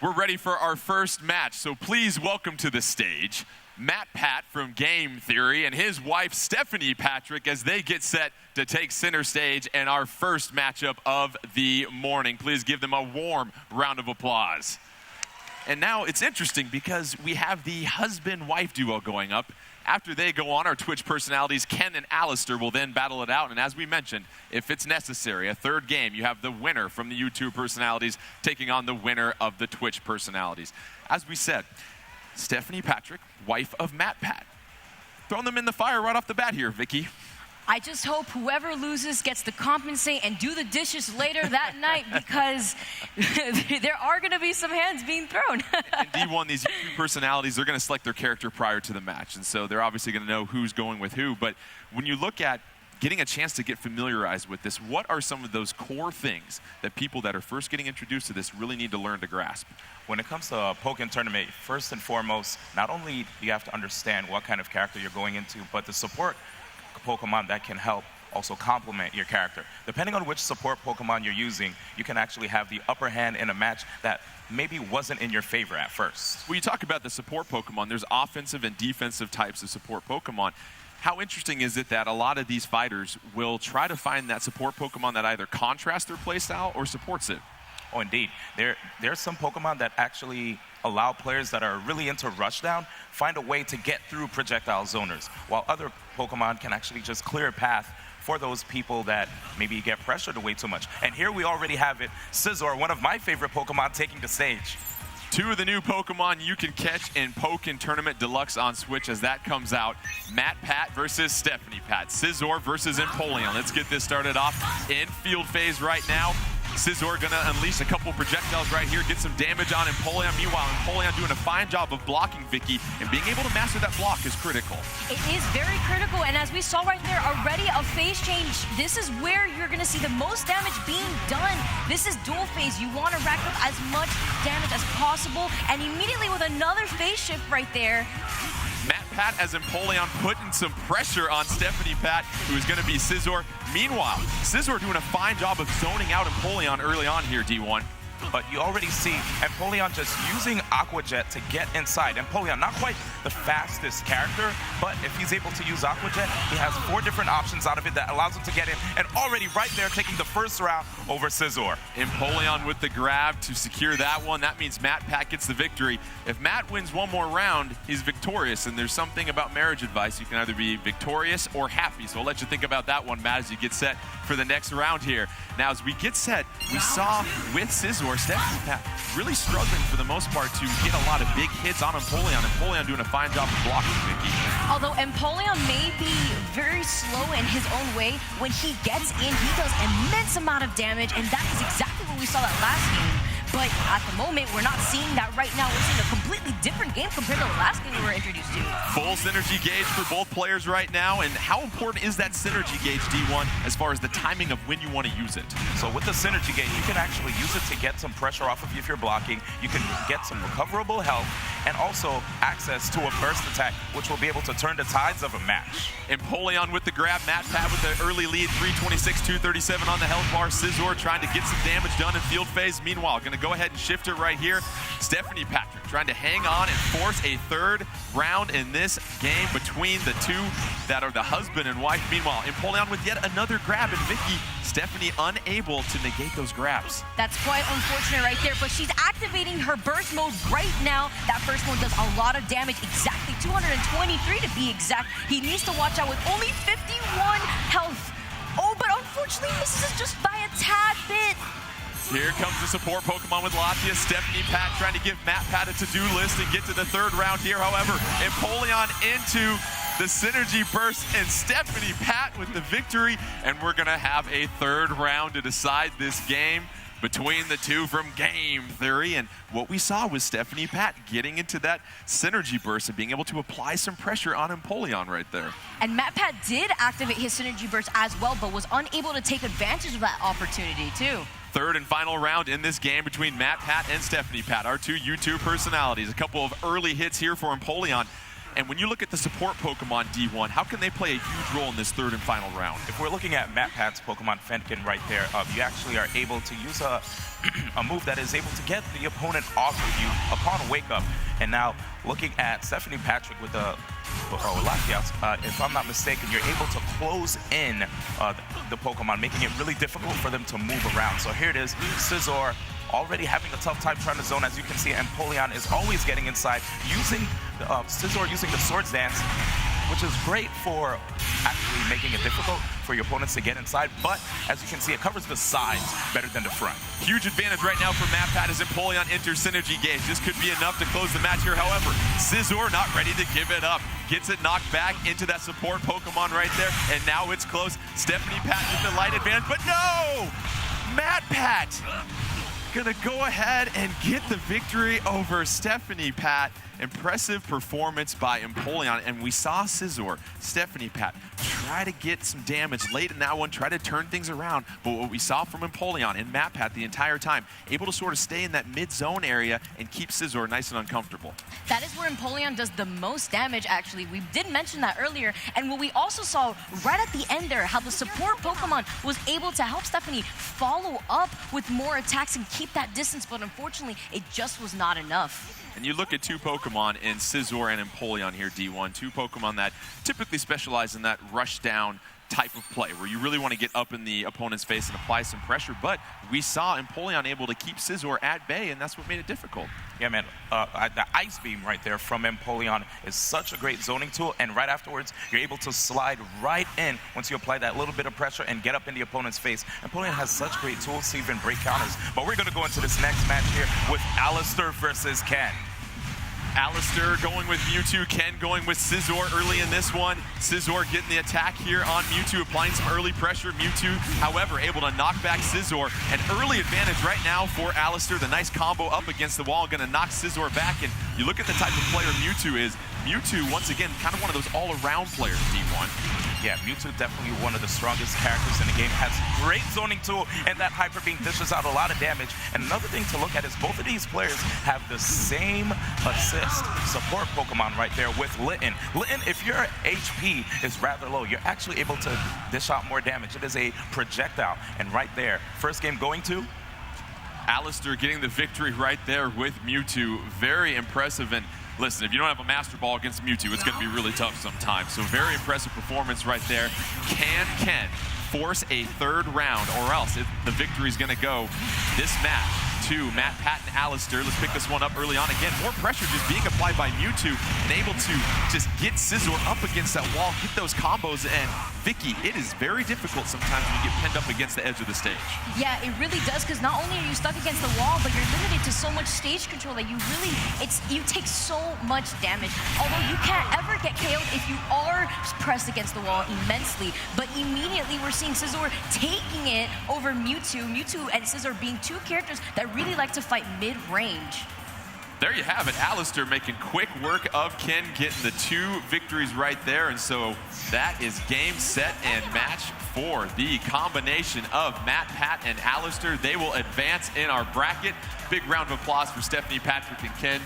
We're ready for our first match, so please welcome to the stage Matpat from Game Theory and his wife Stephanie Patrick as they get set to take center stage in our first matchup of the morning. Please give them a warm round of applause. And now it's interesting because we have the husband-wife duo going up. After they go on, our Twitch personalities, Ken and Allister, will then battle it out. And as we mentioned, if it's necessary, a third game, you have the winner from the YouTube personalities taking on the winner of the Twitch personalities. As we said, Stephanie Patrick, wife of Matpat. Throwing them in the fire right off the bat here, Vicky. I just hope whoever loses gets to compensate and do the dishes later that night because there are going to be some hands being thrown. And D1, these YouTube personalities, they're going to select their character prior to the match. And so they're obviously going to know who's going with who. But when you look at getting a chance to get familiarized with this, what are some of those core things that people that are first getting introduced to this really need to learn to grasp? When it comes to a Pokken tournament, first and foremost, not only do you have to understand what kind of character you're going into, but the support Pokemon that can help also complement your character. Depending on which support Pokemon you're using, you can actually have the upper hand in a match that maybe wasn't in your favor at first. When you talk about the support Pokemon, there's offensive and defensive types of support Pokemon. How interesting is it that a lot of these fighters will try to find that support Pokemon that either contrasts their playstyle or supports it? Oh, indeed. There's some Pokemon that actually allow players that are really into rushdown find a way to get through projectile zoners, while other Pokemon can actually just clear a path for those people that maybe get pressured way too much. And here we already have it, Scizor, one of my favorite Pokemon, taking the stage. Two of the new Pokemon you can catch in Pokken Tournament Deluxe on Switch as that comes out. Matpat versus Stephanie Pat. Scizor versus Empoleon. Let's get this started off in field phase right now. Scizor gonna unleash a couple projectiles right here, get some damage on Empoleon. Meanwhile, Empoleon doing a fine job of blocking Vicky, and being able to master that block is critical. It is very critical, and as we saw right there, already a phase change. This is where you're gonna see the most damage being done. This is dual phase. You wanna rack up as much damage as possible, and immediately with another phase shift right there, Matpat as Empoleon putting some pressure on Stephanie Pat, who is going to be Scizor. Meanwhile, Scizor doing a fine job of zoning out Empoleon early on here, D1. But you already see Empoleon just using Aqua Jet to get inside. Empoleon, not quite the fastest character, but if he's able to use Aqua Jet, he has 4 different options out of it that allows him to get in. And already right there, taking the first round over Scizor. Empoleon with the grab to secure that one. That means Matpat gets the victory. If Matt wins one more round, he's victorious. And there's something about marriage advice. You can either be victorious or happy. So I'll let you think about that one, Matt, as you get set for the next round here. Now, as we get set, we saw with Scizor, Stephanie Pat really struggling for the most part to get a lot of big hits on Empoleon. Empoleon doing a fine job of blocking Vicky. although Empoleon may be very slow in his own way, when he gets in, he does immense amount of damage, and that is exactly what we saw that last game. But at the moment, we're not seeing that right now. We're seeing a completely different game compared to the last game we were introduced to. Full synergy gauge for both players right now. And how important is that synergy gauge, D1, as far as the timing of when you want to use it? So with the synergy gauge, you can actually use it to get some pressure off of you if you're blocking. You can get some recoverable health and also access to a burst attack, which will be able to turn the tides of a match. Empoleon with the grab, Matpat with the early lead, 326, 237 on the health bar. Scizor trying to get some damage done in field phase. Meanwhile, going to go ahead and shift it right here. Stephanie Patrick trying to hang on and force a third round in this game between the two that are the husband and wife. Meanwhile, Empoleon with yet another grab, and Vicky, Stephanie unable to negate those grabs. That's quite unfortunate right there, but she's activating her burst mode right now. That burst mode does a lot of damage, exactly 223 to be exact. He needs to watch out with only 51 health. Oh, but unfortunately misses just by a tad bit. Here comes the support Pokemon with Latia. Stephanie Pat trying to give Matpat a to-do list and get to the third round here. However, Empoleon into the synergy burst, and Stephanie Pat with the victory. And we're going to have a third round to decide this game between the two from Game Theory. And what we saw was Stephanie Pat getting into that synergy burst and being able to apply some pressure on Empoleon right there. And Matpat did activate his synergy burst as well, but was unable to take advantage of that opportunity too. Third and final round in this game between Matpat and Stephanie Pat, our two YouTube personalities. A couple of early hits here for Empoleon. And when you look at the support Pokemon D1, how can they play a huge role in this third and final round? If we're looking at Matpat's Pokemon Fennekin right there, you actually are able to use a move that is able to get the opponent off of you upon wake up. And now looking at Stephanie Patrick with the Latias, if I'm not mistaken, you're able to close in the Pokemon, making it really difficult for them to move around. So here it is, Scizor already having a tough time trying to zone. As you can see, Empoleon is always getting inside, using Scizor using the Swords Dance, which is great for actually making it difficult for your opponents to get inside. But as you can see, it covers the sides better than the front. Huge advantage right now for Matpat as Empoleon enters Synergy Gauge. This could be enough to close the match here. However, Scizor not ready to give it up. Gets it knocked back into that support Pokemon right there. And now it's close. Stephanie Pat with the light advantage, but no! Matpat gonna go ahead and get the victory over Stephanie Pat. Impressive performance by Empoleon, and we saw Scizor, Stephanie Pat, try to get some damage late in that one, try to turn things around, but what we saw from Empoleon and Matpat the entire time, able to sort of stay in that mid-zone area and keep Scizor nice and uncomfortable. That is where Empoleon does the most damage, actually. We did mention that earlier, and what we also saw right at the end there, how the support Pokemon was able to help Stephanie follow up with more attacks and keep that distance, but unfortunately, it just was not enough. And you look at two Pokemon in Scizor and Empoleon here, D1, two Pokemon that typically specialize in that rush down type of play, where you really want to get up in the opponent's face and apply some pressure, but we saw Empoleon able to keep Scizor at bay, and that's what made it difficult. Yeah, man, the Ice Beam right there from Empoleon is such a great zoning tool, and right afterwards, you're able to slide right in once you apply that little bit of pressure and get up in the opponent's face. Empoleon has such great tools to even break counters, but we're going to go into this next match here with Allister versus Ken. Allister going with Mewtwo, Ken going with Scizor early in this one. Scizor getting the attack here on Mewtwo, applying some early pressure. Mewtwo, however, able to knock back Scizor. An early advantage right now for Allister. The nice combo up against the wall, going to knock Scizor back. And you look at the type of player Mewtwo is. Mewtwo, once again, kind of one of those all-around players, D1. Yeah, Mewtwo definitely one of the strongest characters in the game. Has great zoning tool, and that Hyper Beam dishes out a lot of damage. And another thing to look at is both of these players have the same assist support Pokemon right there with Litten. Litten, if your HP is rather low, you're actually able to dish out more damage. It is a projectile. And right there, first game going to Allister getting the victory right there with Mewtwo. Very impressive. And listen, if you don't have a Master Ball against Mewtwo, it's going to be really tough sometimes. So very impressive performance right there. Can Ken force a third round, or else the victory is going to go this match to Matpat and Allister? Let's pick this one up early on. Again, more pressure just being applied by Mewtwo and able to just get Scizor up against that wall, get those combos, and Vicky, it is very difficult sometimes when you get pinned up against the edge of the stage. Yeah, it really does, because not only are you stuck against the wall, but you're limited to so much stage control that you take so much damage. Although you can't ever get KO'd if you are pressed against the wall immensely, but immediately we're seeing Scizor taking it over Mewtwo. Mewtwo and Scizor being two characters that really like to fight mid-range. There you have it. Allister making quick work of Ken, getting the two victories right there. And so that is game, set, and match for the combination of Matpat and Allister. They will advance in our bracket. Big round of applause for Stephanie, Patrick, and Ken.